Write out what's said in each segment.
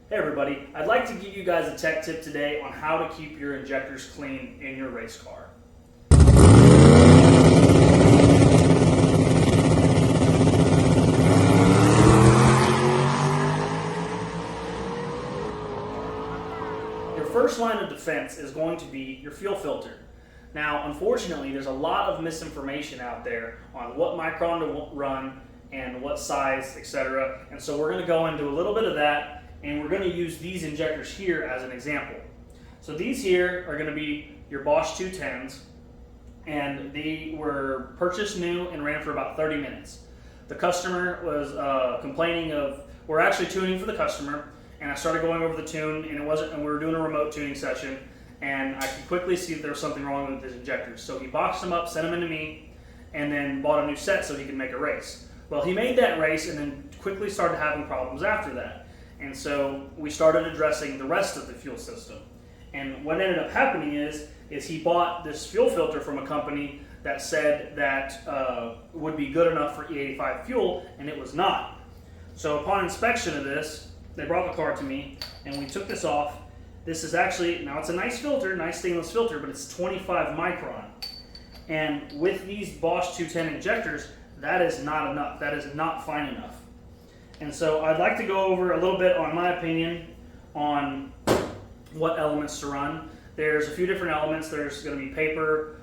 Hey everybody, I'd like to give you guys a tech tip today on how to keep your injectors clean in your race car. Your first line of defense is going to be your fuel filter. Now, unfortunately, there's a lot of misinformation out there on what micron to run and what size, etc. And so we're going to go into a little bit of that, and we're going to use these injectors here as an example. So these here are going to be your Bosch 210s, and they were purchased new and ran for about 30 minutes. The customer was complaining of, we're actually tuning for the customer, and I started going over the tune, and we were doing a remote tuning session, and I could quickly see that there was something wrong with his injectors. So he boxed them up, sent them into me, and then bought a new set so he could make a race. Well, he made that race and then quickly started having problems after that. And so we started addressing the rest of the fuel system. And what ended up happening is he bought this fuel filter from a company that said that would be good enough for E85 fuel, and it was not. So upon inspection of this, they brought the car to me, and we took this off. This is actually, now it's a nice filter, nice stainless filter, but it's 25 micron. And with these Bosch 210 injectors, that is not enough. That is not fine enough. And so I'd like to go over a little bit on my opinion on what elements to run. There's a few different elements. There's going to be paper.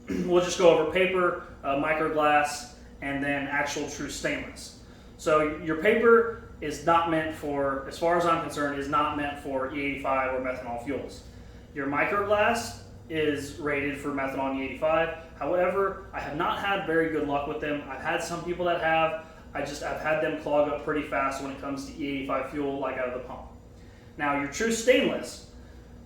We'll just go over paper, microglass, and then actual true stainless. So your paper is not meant for, as far as I'm concerned, is not meant for E85 or methanol fuels. Your microglass is rated for methanol and E85. However, I have not had very good luck with them. I've had some people that have. I've had them clog up pretty fast when it comes to E85 fuel, like out of the pump. Now, your true stainless,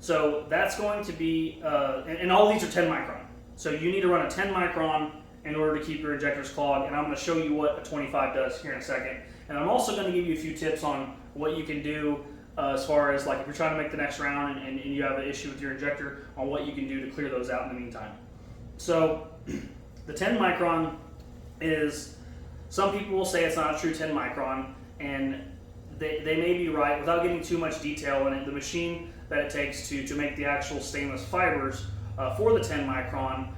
so that's going to be, and all these are 10 micron. So you need to run a 10 micron in order to keep your injectors clogged, and I'm going to show you what a 25 does here in a second. And I'm also going to give you a few tips on what you can do as far as like if you're trying to make the next round and you have an issue with your injector, on what you can do to clear those out in the meantime. So the 10 micron is, some people will say it's not a true 10 micron, and they may be right. Without getting too much detail in it, the machine that it takes to make the actual stainless fibers for the 10 micron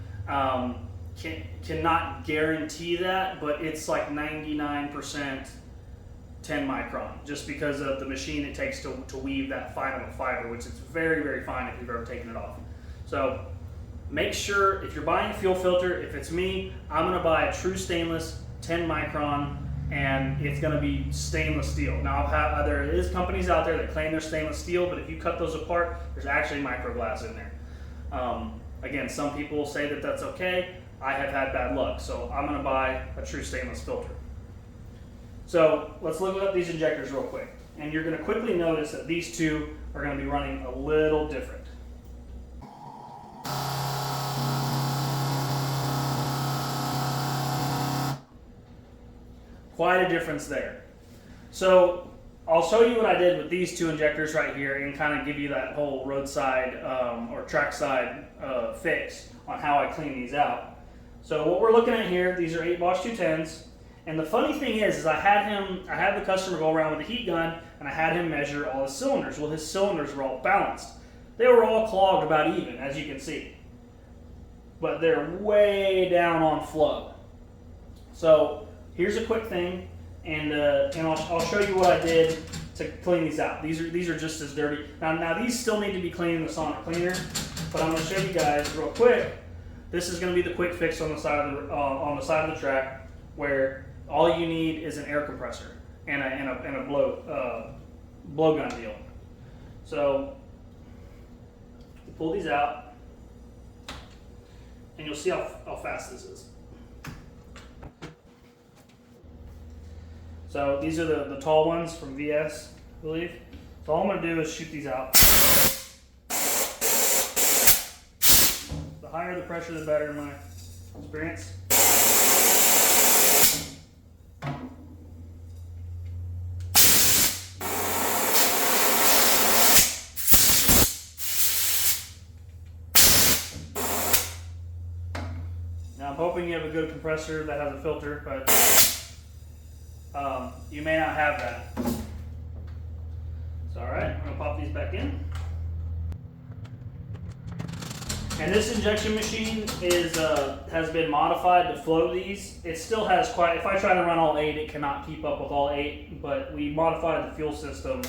cannot guarantee that, but it's like 99% 10 micron, just because of the machine it takes to weave that fine of a fiber, which is very, very fine if you've ever taken it off. So make sure, if you're buying a fuel filter, if it's me, I'm going to buy a true stainless 10 micron, and it's going to be stainless steel. Now, there is companies out there that claim they're stainless steel, but if you cut those apart, there's actually microglass in there. Again, some people will say that that's okay. I have had bad luck, so I'm going to buy a true stainless filter. So let's look at these injectors real quick, and you're going to quickly notice that these two are going to be running a little different. Quite a difference there. So I'll show you what I did with these two injectors right here and kind of give you that whole roadside or trackside fix on how I clean these out. So what we're looking at here, these are 8 Bosch 210s. And the funny thing is I had the customer go around with a heat gun, and I had him measure all his cylinders. Well, his cylinders were all balanced. They were all clogged about even, as you can see. But they're way down on flow. So here's a quick thing, and I'll show you what I did to clean these out. These are just as dirty. Now these still need to be cleaned in the sonic cleaner, but I'm going to show you guys real quick. This is going to be the quick fix on the side of the track, where all you need is an air compressor and a blowgun deal. So pull these out, and you'll see how fast this is. So these are the tall ones from VS, I believe. So all I'm going to do is shoot these out. The higher the pressure, the better in my experience. Now I'm hoping you have a good compressor that has a filter, but you may not have that. these back in. And this injection machine has been modified to flow these. It still has quite, if I try to run all 8, it cannot keep up with all 8, but we modified the fuel system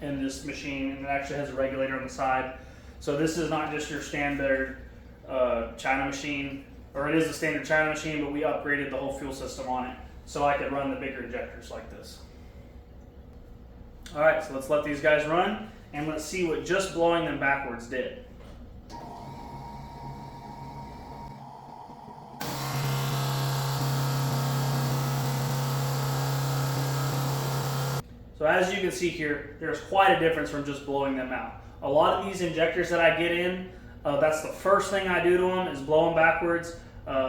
in this machine, and it actually has a regulator on the side. So this is not just your standard China machine, or it is a standard China machine, but we upgraded the whole fuel system on it so I could run the bigger injectors like this. All right, so let's let these guys run, and let's see what just blowing them backwards did. So as you can see here, there's quite a difference from just blowing them out. A lot of these injectors that I get in, that's the first thing I do to them is blow them backwards.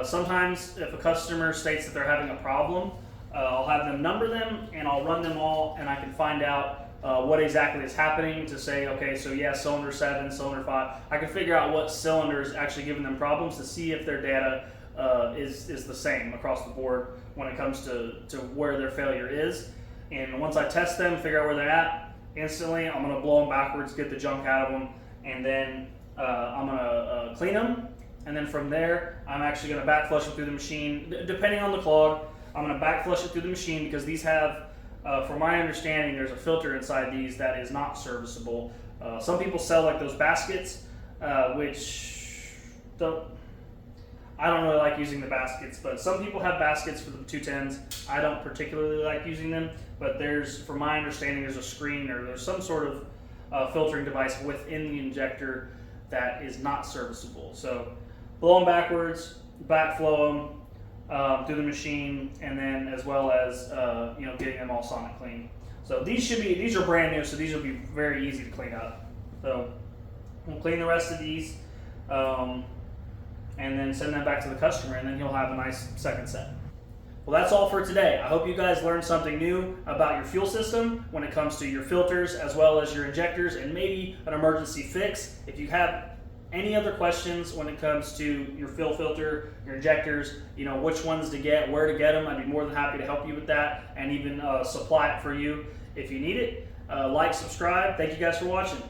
Sometimes if a customer states that they're having a problem, I'll have them number them and I'll run them all, and I can find out what exactly is happening to say, okay, so yeah, cylinder 7, cylinder 5. I can figure out what cylinder is actually giving them problems to see if their data is the same across the board when it comes to where their failure is. And once I test them, figure out where they're at, instantly I'm going to blow them backwards, get the junk out of them, and then I'm going to clean them. And then from there, I'm actually going to back flush it through the machine. Depending on the clog, I'm going to back flush it through the machine because these have, from my understanding, there's a filter inside these that is not serviceable. Some people sell like those baskets, which I don't really like using the baskets, but some people have baskets for the 210s. I don't particularly like using them, but from my understanding, there's a screen or there's some sort of filtering device within the injector that is not serviceable. So blow them backwards, back flow them through the machine, and then as well as getting them all sonic clean. So these are brand new, so these will be very easy to clean up. So we'll clean the rest of these. And then send them back to the customer, and then he'll have a nice second set. Well, that's all for today. I hope you guys learned something new about your fuel system when it comes to your filters as well as your injectors and maybe an emergency fix. If you have any other questions when it comes to your fuel filter, your injectors, which ones to get, where to get them, I'd be more than happy to help you with that and even supply it for you if you need it. Like, subscribe. Thank you guys for watching.